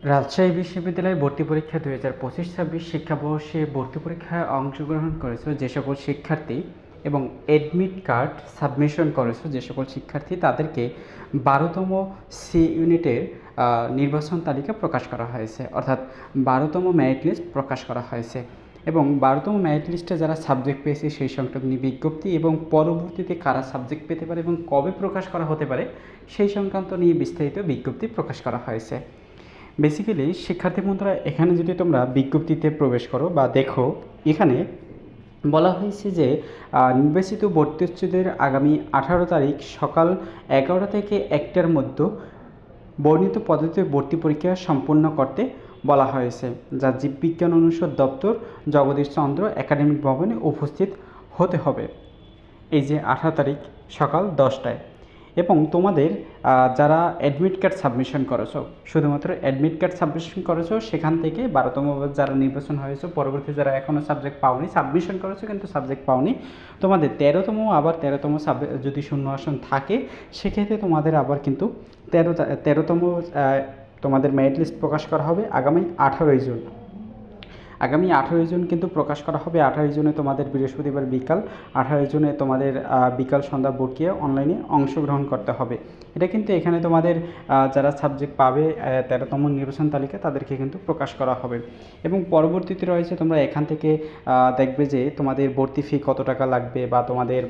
রাজশাহী বিশ্ববিদ্যালয়ে ভর্তি পরীক্ষা 2025-26 শিক্ষাবর্ষে ভর্তি পরীক্ষায় অংশগ্রহণ করেছে যে সকল শিক্ষার্থী এবং অ্যাডমিট কার্ড সাবমিশন করেছে যে সকল শিক্ষার্থী তাদেরকে 12তম সি ইউনিটের নির্বাচন তালিকা প্রকাশ করা হয়েছে, অর্থাৎ 12তম মেরিট লিস্ট প্রকাশ করা হয়েছে এবং 12তম মেরিট লিস্টে যারা সাবজেক্ট পেয়েছে সেই সংক্রান্ত বিজ্ঞপ্তি এবং পরবর্তীতে কারা সাবজেক্ট পেতে পারে এবং কবে প্রকাশ করা হতে পারে সেই সংক্রান্ত নিয়ে বিস্তারিত বিজ্ঞপ্তি প্রকাশ করা হয়েছে। বেসিক্যালি শিক্ষার্থী বন্ধুরা, এখানে যদি তোমরা বিজ্ঞপ্তিতে প্রবেশ করো বা দেখো, এখানে বলা হয়েছে যে নির্বাচিত ভর্তিচ্ছুদের আগামী 18 তারিখ সকাল 11টা থেকে 1টার মধ্যে বর্ণিত পদ্ধতিতে ভর্তি পরীক্ষা সম্পন্ন করতে বলা হয়েছে, যা জীববিজ্ঞান অনুষদ দপ্তর জগদীশ চন্দ্র একাডেমিক ভবনে উপস্থিত হতে হবে। এই যে 18 তারিখ সকাল 10টায়। এবং তোমাদের যারা অ্যাডমিট কার্ড সাবমিশন করেছো, শুধুমাত্র অ্যাডমিট কার্ড সাবমিশন করেছো, সেখান থেকে 12তম যারা নির্বাচন হয়েছে, পরবর্তী যারা এখনও সাবজেক্ট পাওনি, সাবমিশন করেছো কিন্তু সাবজেক্ট পাওনি, তোমাদের 13তম যদি শূন্য আসন থাকে, সেক্ষেত্রে তোমাদের আবার কিন্তু 13তম তোমাদের মেরিট লিস্ট প্রকাশ করা হবে আগামী 18ই জুন। আগামী 18 জুন কিন্তু প্রকাশ করা হবে। 18 জুনে তোমাদের বৃহস্পতিবার বিকাল, 18 জুনে তোমাদের বিকাল সন্ধ্যা বকিয়ে অনলাইনে অংশগ্রহণ করতে হবে। এটা কিন্তু এখানে তোমাদের যারা সাবজেক্ট পাবে 13তম নির্বাচন তালিকা তাদেরকে কিন্তু প্রকাশ করা হবে। এবং পরবর্তীতে রয়েছে, তোমরা এখান থেকে দেখবে যে তোমাদের ভর্তি ফি কত টাকা লাগবে বা তোমাদের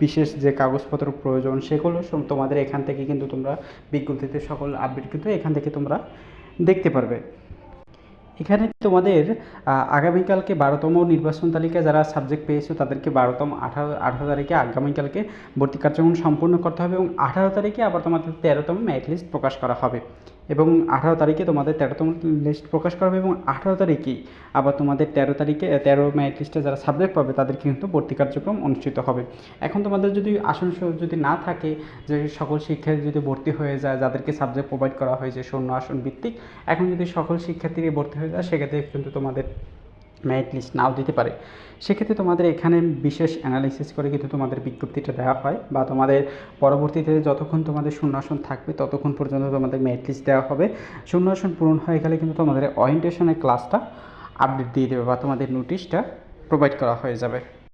বিশেষ যে কাগজপত্র প্রয়োজন সেগুলো তোমাদের এখান থেকে কিন্তু তোমরা বিজ্ঞপ্তিতে সকল আপডেট কিন্তু এখান থেকে তোমরা দেখতে পারবে। এখানে তোমাদের আগামীকালকে 12তম নির্বাচন তালিকায় যারা সাবজেক্ট পেয়েছো তাদেরকে 18 তারিখে আগামীকালকে ভর্তি কার্যক্রম সম্পূর্ণ করতে হবে এবং 18 তারিখে আবার তোমাদের 13তম মেরিট লিস্ট প্রকাশ করা হবে এবং 18 তারিখে তোমাদের 13তম লিস্ট প্রকাশ করা হবে এবং 18 তারিখেই আবার তোমাদের 13 মেরিট লিস্টে যারা সাবজেক্ট পাবে তাদেরকে কিন্তু ভর্তি কার্যক্রম অনুষ্ঠিত হবে। এখন তোমাদের যদি আসন যদি না থাকে, যে সকল শিক্ষার্থী যদি ভর্তি হয়ে যায়, যাদেরকে সাবজেক্ট প্রোভাইড করা হয়েছে শূন্য আসন ভিত্তিক, এখন যদি সকল শিক্ষার্থীরা ভর্তি হয়ে যায় সেক্ষেত্রে কিন্তু তোমাদের মেরিট লিস্ট নাও দিতে পারে। সেক্ষেত্রে তোমাদের এখানে বিশেষ অ্যানালাইসিস করে কিন্তু তোমাদের বিজ্ঞপ্তিটা দেওয়া হয় বা তোমাদের পরবর্তীতে যতক্ষণ তোমাদের শূন্য আসন থাকবে ততক্ষণ পর্যন্ত তোমাদের মেরিট লিস্ট দেওয়া হবে। শূন্য আসন পূরণ হয়ে গেলে কিন্তু তোমাদের ওরিয়েন্টেশনের ক্লাসটা আপডেট দিয়ে দেবে বা তোমাদের নোটিশটা প্রোভাইড করা হয়ে যাবে।